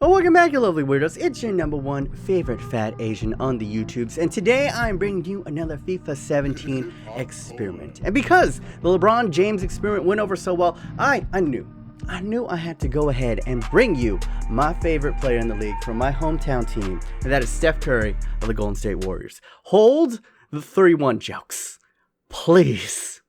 Well, welcome back, you lovely weirdos. It's your #1 favorite fat Asian on the YouTubes, and today I'm bringing you another FIFA 17 experiment. And because the LeBron James experiment went over so well, I knew I had to go ahead and bring you my favorite player in the league from my hometown team, and that is Steph Curry of the Golden State Warriors. Hold the 3-1 jokes, please.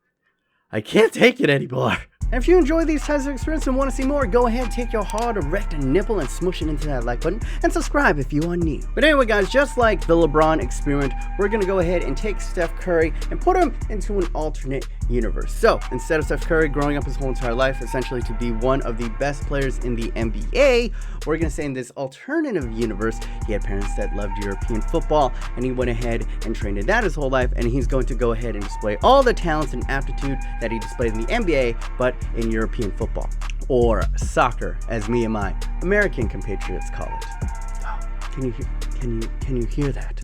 I can't take it anymore. And if you enjoy these types of experiences and want to see more, go ahead, take your hard erect nipple and smush it into that like button, and subscribe if you are new. But anyway guys, just like the LeBron experiment, we're going to go ahead and take Steph Curry and put him into an alternate universe. So instead of Steph Curry growing up his whole entire life essentially to be one of the best players in the NBA, we're going to say in this alternative universe, he had parents that loved European football, and he went ahead and trained in that his whole life, and he's going to go ahead and display all the talents and aptitude that he displayed in the NBA, but in European football, or soccer, as me and my American compatriots call it. Can you hear that?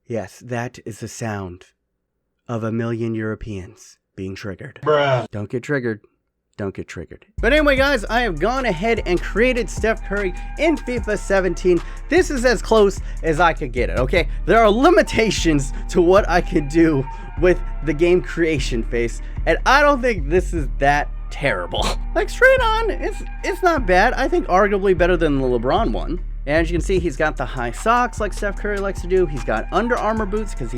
Yes, that is the sound of a million Europeans being triggered. Bruh. Don't get triggered. Don't get triggered. But anyway guys, I have gone ahead and created Steph Curry in FIFA 17. This is as close as I could get it, okay? There are limitations to what I can do with the game creation phase, and I don't think this is that terrible. Like straight on, it's not bad. I think arguably better than the LeBron one. And as you can see, he's got the high socks like Steph Curry likes to do. He's got Under Armour boots because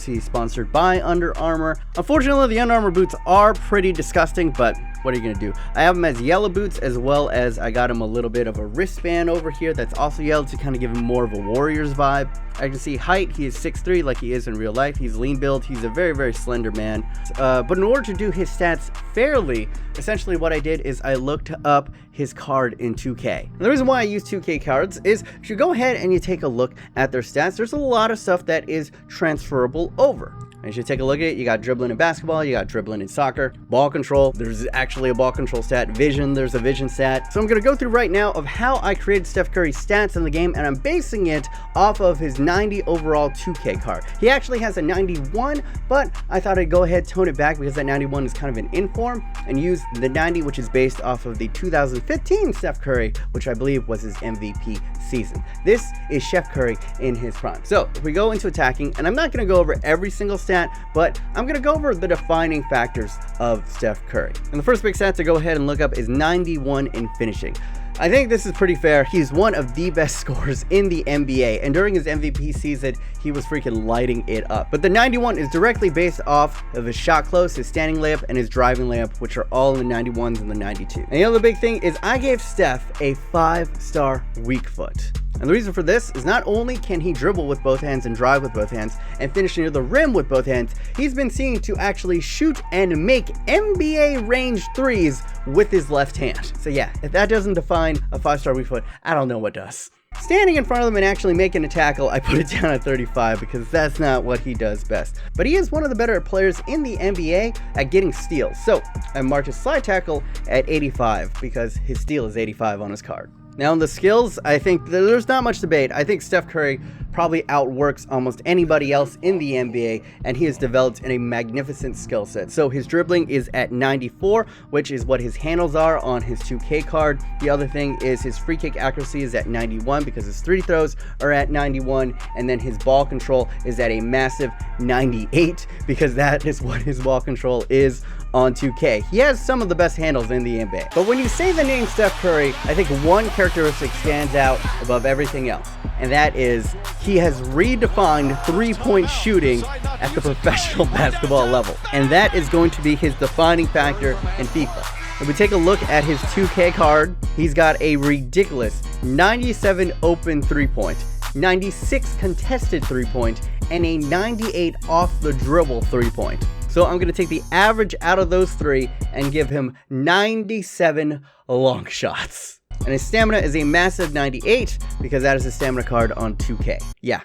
he's sponsored by Under Armour. Unfortunately, the Under Armour boots are pretty disgusting, but what are you gonna do? I have them as yellow boots, as well as I got him a little bit of a wristband over here that's also yellow to kind of give him more of a Warriors vibe. I can see height, he is 6'3" like he is in real life. He's lean build, he's a very, very slender man. But in order to do his stats fairly, essentially what I did is I looked up his card in 2K. And the reason why I use 2K cards is if you go ahead and you take a look at their stats, there's a lot of stuff that is transferable over. And you should take a look at it. You got dribbling in basketball, you got dribbling in soccer, ball control, there's actually a ball control stat, vision, there's a vision stat. So I'm gonna go through right now of how I created Steph Curry's stats in the game, and I'm basing it off of his 90 overall 2K card. He actually has a 91, but I thought I'd go ahead, tone it back because that 91 is kind of an inform, and use the 90, which is based off of the 2015 Steph Curry, which I believe was his MVP season. This is Steph Curry in his prime. So if we go into attacking, and I'm not gonna go over every single stat, but I'm going to go over the defining factors of Steph Curry. And the first big stat to go ahead and look up is 91 in finishing. I think this is pretty fair. He's one of the best scorers in the NBA, and during his MVP season, he was freaking lighting it up. But the 91 is directly based off of his shot close, his standing layup, and his driving layup, which are all in the 91s and the 92. And the other big thing is I gave Steph a 5-star weak foot. And the reason for this is not only can he dribble with both hands and drive with both hands and finish near the rim with both hands, he's been seen to actually shoot and make NBA range threes with his left hand. So yeah, if that doesn't define a 5-star weak foot, I don't know what does. Standing in front of them and actually making a tackle, I put it down at 35 because that's not what he does best. But he is one of the better players in the NBA at getting steals. So I marked his slide tackle at 85 because his steal is 85 on his card. Now in the skills, I think there's not much debate. I think Steph Curry probably outworks almost anybody else in the NBA, and he has developed in a magnificent skill set. So his dribbling is at 94, which is what his handles are on his 2K card. The other thing is his free kick accuracy is at 91 because his 3 throws are at 91, and then his ball control is at a massive 98 because that is what his ball control is on 2K. He has some of the best handles in the NBA. But when you say the name Steph Curry, I think one characteristic stands out above everything else, and that is he has redefined three-point shooting at the professional basketball level, and that is going to be his defining factor in FIFA. If we take a look at his 2K card, he's got a ridiculous 97 open three-point, 96 contested three-point, and a 98 off the dribble three-point. So I'm going to take the average out of those three and give him 97 long shots. And his stamina is a massive 98 because that is his stamina card on 2K. Yeah,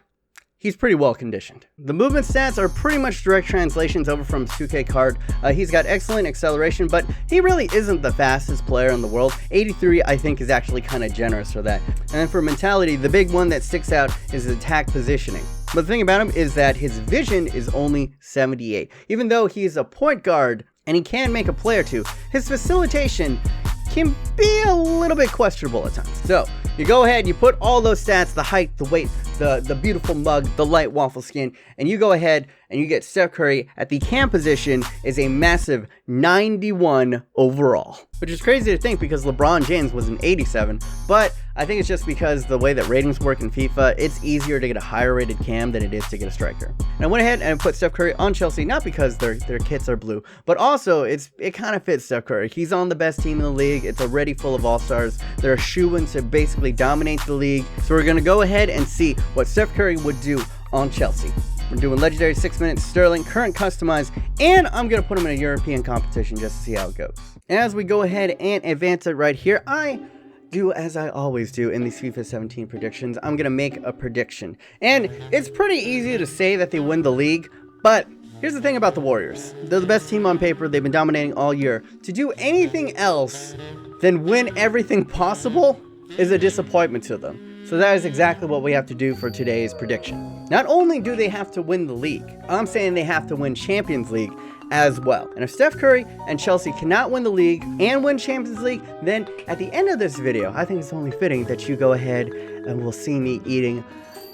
he's pretty well conditioned. The movement stats are pretty much direct translations over from his 2K card. He's got excellent acceleration, but he really isn't the fastest player in the world. 83 I think is actually kind of generous for that. And then for mentality, the big one that sticks out is his attack positioning. But the thing about him is that his vision is only 78. Even though he's a point guard and he can make a play or two, his facilitation can be a little bit questionable at times. So you go ahead, you put all those stats, the height, the weight, the beautiful mug, the light waffle skin, and you go ahead and you get Steph Curry at the cam position is a massive 91 overall, which is crazy to think because LeBron James was an 87, but I think it's just because the way that ratings work in FIFA, it's easier to get a higher rated cam than it is to get a striker. And I went ahead and put Steph Curry on Chelsea, not because their kits are blue, but also it kind of fits Steph Curry. He's on the best team in the league. It's already full of all-stars. They're a shoo-in to basically dominate the league. So we're gonna go ahead and see what Steph Curry would do on Chelsea. We're doing legendary 6 minutes Sterling, current customized, and I'm gonna put him in a European competition just to see how it goes. As we go ahead and advance it right here, I do as I always do in these FIFA 17 predictions. I'm gonna make a prediction, and it's pretty easy to say that they win the league, but here's the thing about the Warriors. They're the best team on paper. They've been dominating all year. To do anything else than win everything possible is a disappointment to them. So that is exactly what we have to do for today's prediction. Not only do they have to win the league, I'm saying they have to win Champions League as well. And if Steph Curry and Chelsea cannot win the league and win Champions League, then at the end of this video, I think it's only fitting that you go ahead and will see me eating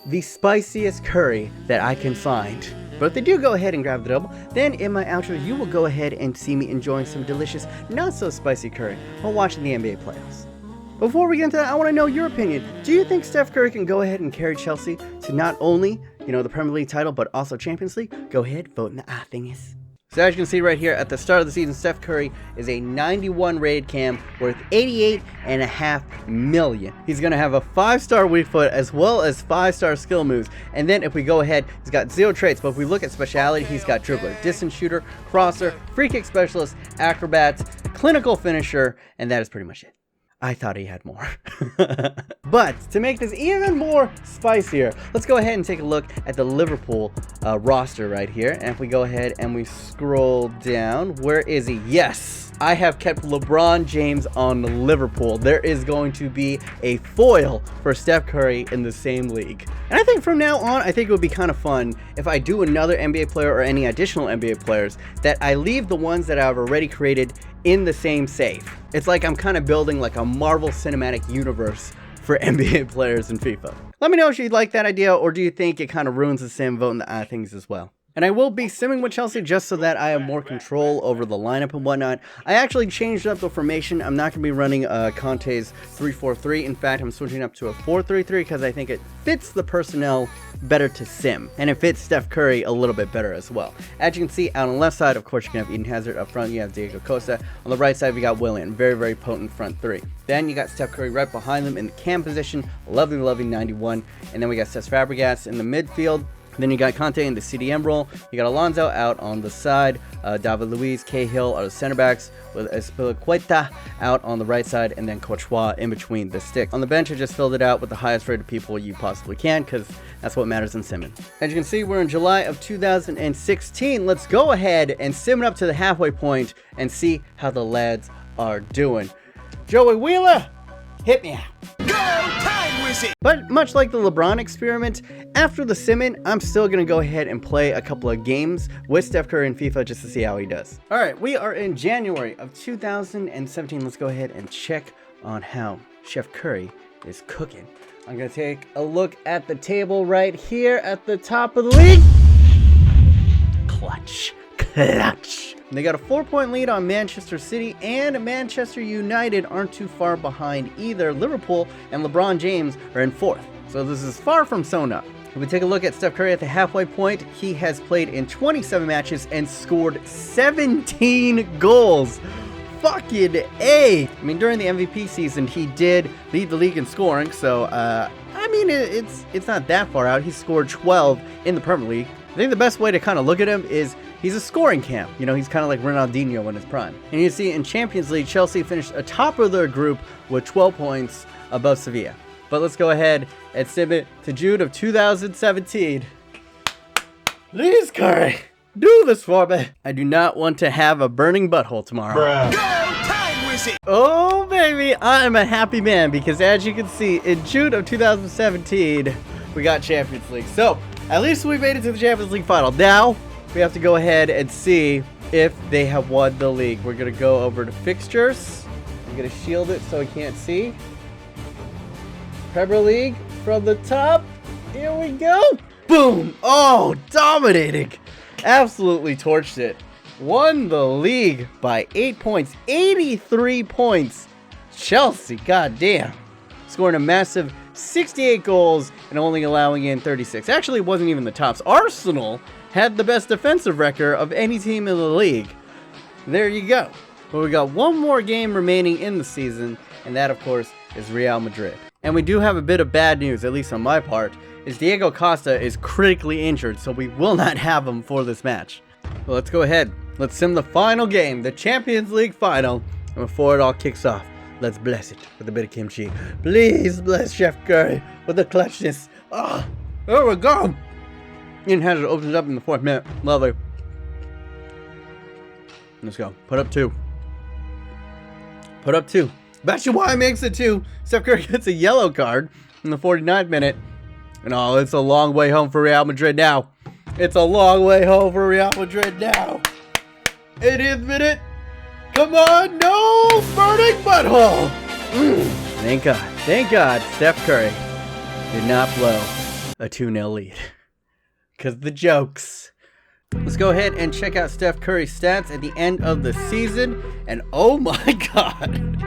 the spiciest curry that I can find. But if they do go ahead and grab the double, then in my outro, you will go ahead and see me enjoying some delicious, not so spicy curry while watching the NBA playoffs. Before we get into that, I want to know your opinion. Do you think Steph Curry can go ahead and carry Chelsea to not only, the Premier League title, but also Champions League? Go ahead, vote in the thingies. So as you can see right here, at the start of the season, Steph Curry is a 91 rated cam worth $88.5 million. He's going to have a 5-star weak foot as well as 5-star skill moves. And then if we go ahead, he's got 0 traits, but if we look at speciality, he's got dribbler, distance shooter, crosser, free kick specialist, acrobat, clinical finisher, and that is pretty much it. I thought he had more. But to make this even more spicier, let's go ahead and take a look at the Liverpool roster right here. And if we go ahead and we scroll down, where is he? Yes, I have kept LeBron James on Liverpool. There is going to be a foil for Steph Curry in the same league. And I think from now on, I think it would be kind of fun if I do another NBA player or any additional NBA players that I leave the ones that I've already created in the same safe. It's like I'm kind of building like a Marvel Cinematic Universe for NBA players in FIFA. Let me know if you'd like that idea, or do you think it kind of ruins the sim? Vote in the things as well. And I will be simming with Chelsea just so that I have more control over the lineup and whatnot. I actually changed up the formation. I'm not going to be running Conte's 3-4-3. In fact, I'm switching up to a 4-3-3 because I think it fits the personnel better to sim. And it fits Steph Curry a little bit better as well. As you can see, out on the left side, of course, you can have Eden Hazard. Up front, you have Diego Costa. On the right side, we got Willian. Very, very potent front three. Then you got Steph Curry right behind them in the cam position. Lovely, lovely 91. And then we got Cesc Fabregas in the midfield. Then you got Conte in the CDM role. You got Alonso out on the side. David Luiz, Cahill are the center backs with Espilicueta out on the right side, and then Courtois in between the sticks. On the bench, I just filled it out with the highest rated people you possibly can because that's what matters in simming. As you can see, we're in July of 2016. Let's go ahead and sim it up to the halfway point and see how the lads are doing. Joey Wheeler, hit me out. But much like the LeBron experiment, after the simming, I'm still going to go ahead and play a couple of games with Steph Curry in FIFA just to see how he does. Alright, we are in January of 2017. Let's go ahead and check on how Chef Curry is cooking. I'm going to take a look at the table right here at the top of the league. Clutch. They got a 4-point lead on Manchester City, and Manchester United aren't too far behind either. Liverpool and LeBron James are in 4th. So this is far from sewn up. If we take a look at Steph Curry at the halfway point, he has played in 27 matches and scored 17 goals. Fucking A! I mean, during the MVP season, he did lead the league in scoring, so, I mean, it's not that far out. He scored 12 in the Premier League. I think the best way to kind of look at him is he's a scoring camp. He's kind of like Ronaldinho in his prime. And you see in Champions League, Chelsea finished atop of their group with 12 points above Sevilla. But let's go ahead and sim it to June of 2017. Please, Curry, do this for me. I do not want to have a burning butthole tomorrow. Bruh. Go time wizard. Oh, baby, I am a happy man because as you can see, in June of 2017, we got Champions League. So, at least we made it to the Champions League final. Now, we have to go ahead and see if they have won the league. We're going to go over to fixtures. I'm gonna shield it so he can't see. Premier League from the top. Here we go. Boom. Oh, dominating. Absolutely torched it. Won the league by 8 points. 83 points. Chelsea, goddamn. Scoring a massive 68 goals and only allowing in 36. Actually, it wasn't even the tops. Arsenal had the best defensive record of any team in the league. There you go. But we got one more game remaining in the season, and that, of course, is Real Madrid. And we do have a bit of bad news, at least on my part, is Diego Costa is critically injured, so we will not have him for this match. Well, let's go ahead. Let's sim the final game, the Champions League final. And before it all kicks off, let's bless it with a bit of kimchi. Please bless Chef Curry with the clutchness. Ah, there we go. Ian Hazard opens up in the 4th minute. Lovely. Let's go. Put up 2. Put up 2. Batshuayi makes it 2. Steph Curry gets a yellow card in the 49th minute. And oh, it's a long way home for Real Madrid now. It's a long way home for Real Madrid now. 80th minute. Come on, no burning butthole. Thank God. Thank God Steph Curry did not blow a 2-0 lead. Because the jokes. Let's go ahead and check out Steph Curry's stats at the end of the season. And oh my God.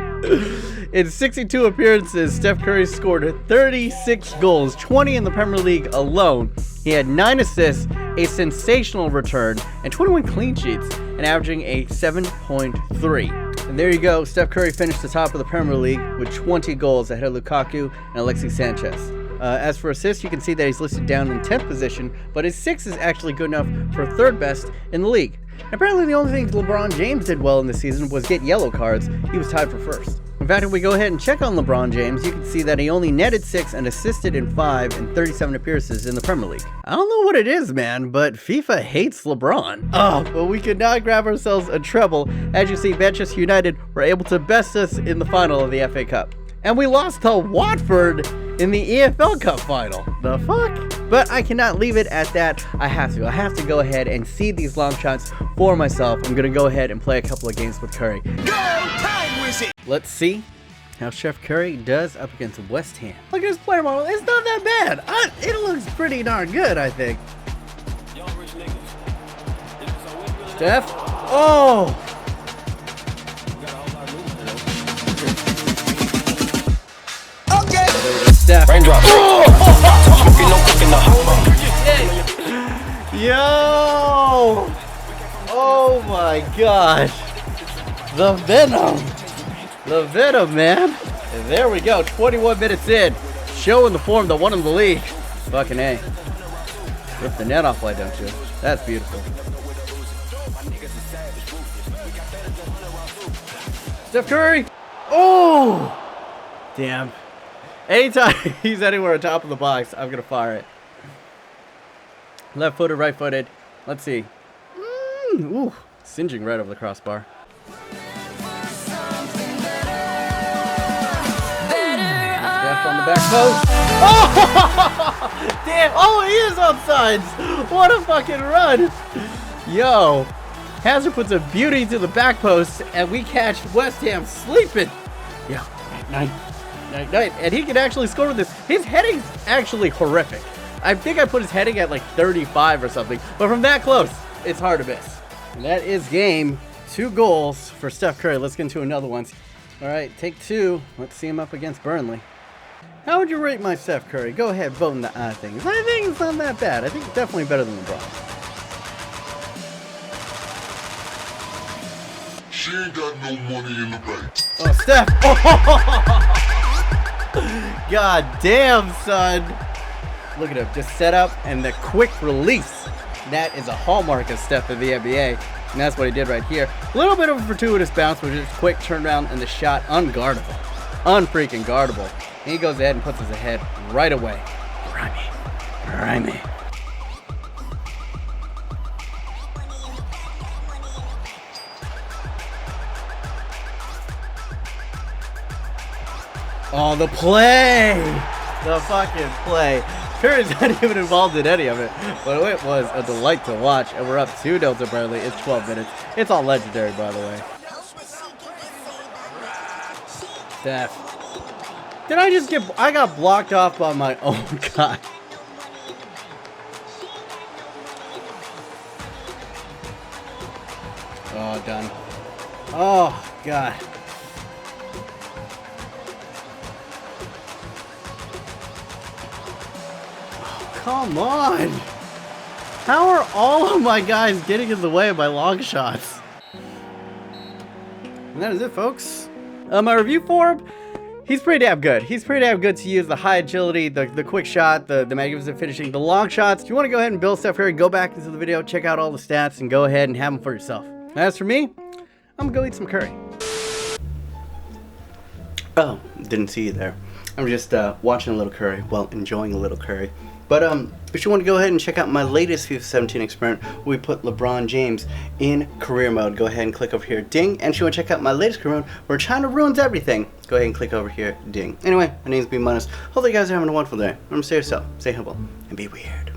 In 62 appearances, Steph Curry scored 36 goals, 20 in the Premier League alone. He had 9 assists, a sensational return, and 21 clean sheets, and averaging a 7.3. And there you go, Steph Curry finished the top of the Premier League with 20 goals ahead of Lukaku and Alexis Sanchez. As for assists, you can see that he's listed down in 10th position, but his 6 is actually good enough for 3rd best in the league. And apparently the only thing LeBron James did well in the season was get yellow cards. He was tied for 1st. In fact, if we go ahead and check on LeBron James, you can see that he only netted 6 and assisted in 5 in 37 appearances in the Premier League. I don't know what it is, man, but FIFA hates LeBron. Oh, but we could not grab ourselves a treble. As you see, Manchester United were able to best us in the final of the FA Cup. And we lost to Watford in the EFL Cup final. The fuck? But I cannot leave it at that. I have to go ahead and see these long shots for myself. I'm gonna go ahead and play a couple of games with Curry. Go time wizard! Let's see how Chef Curry does up against West Ham. Look at his player model. It's not that bad. It looks pretty darn good, I think. Steph? Oh! Steph. Raindrop. Yo! Oh my gosh. The Venom. The Venom, man. And there we go. 21 minutes in. Showing the form that won in the league. Fucking A. Rip the net off, why don't you? That's beautiful. Steph Curry. Oh! Damn. Anytime he's anywhere on top of the box, I'm going to fire it. Left-footed, right-footed. Let's see. Ooh, singeing right over the crossbar. Steph on the back post. Oh! Damn. Oh, he is onside. What a fucking run. Yo. Hazard puts a beauty to the back post, and we catch West Ham sleeping. Yo. Night. And he can actually score with this. His heading's actually horrific. I think I put his heading at like 35 or something, but from that close, it's hard to miss. And that is game. 2 goals for Steph Curry. Let's get into another one. All right, take 2. Let's see him up against Burnley. How would you rate my Steph Curry? Go ahead, vote in the things. I think it's not that bad. I think it's definitely better than LeBron. She ain't got no money in the bank. Oh, Steph. Oh! God damn, son. Look at him. Just set up and the quick release. That is a hallmark of Steph in the NBA. And that's what he did right here. A little bit of a fortuitous bounce, which is quick turnaround and the shot unguardable. Unfreaking guardable. And he goes ahead and puts his head right away. Grimy. Oh, the play! The fucking play. Curry's not even involved in any of it, but it was a delight to watch. And we're up 2-0 to Burnley. It's 12 minutes. It's all legendary, by the way. Steph. Did I just get... I got blocked off by my own guy. Oh, done. Oh, God. Oh, come on. How are all of my guys getting in the way of my long shots? And that is it, folks. My review for him, he's pretty damn good. He's pretty damn good to use. The high agility, the quick shot, the magnificent finishing, the long shots. If you want to go ahead and build Steph Curry, go back into the video, check out all the stats, and go ahead and have them for yourself. As for me, I'm gonna go eat some curry. Oh, didn't see you there. I'm just watching a little curry, well, enjoying a little curry. But if you want to go ahead and check out my latest FIFA 17 experiment, where we put LeBron James in career mode, go ahead and click over here, ding. And if you want to check out my latest career mode, where China ruins everything, go ahead and click over here, ding. Anyway, my name is B-Minus. Hope you guys are having a wonderful day. Remember, stay yourself, stay humble, and be weird.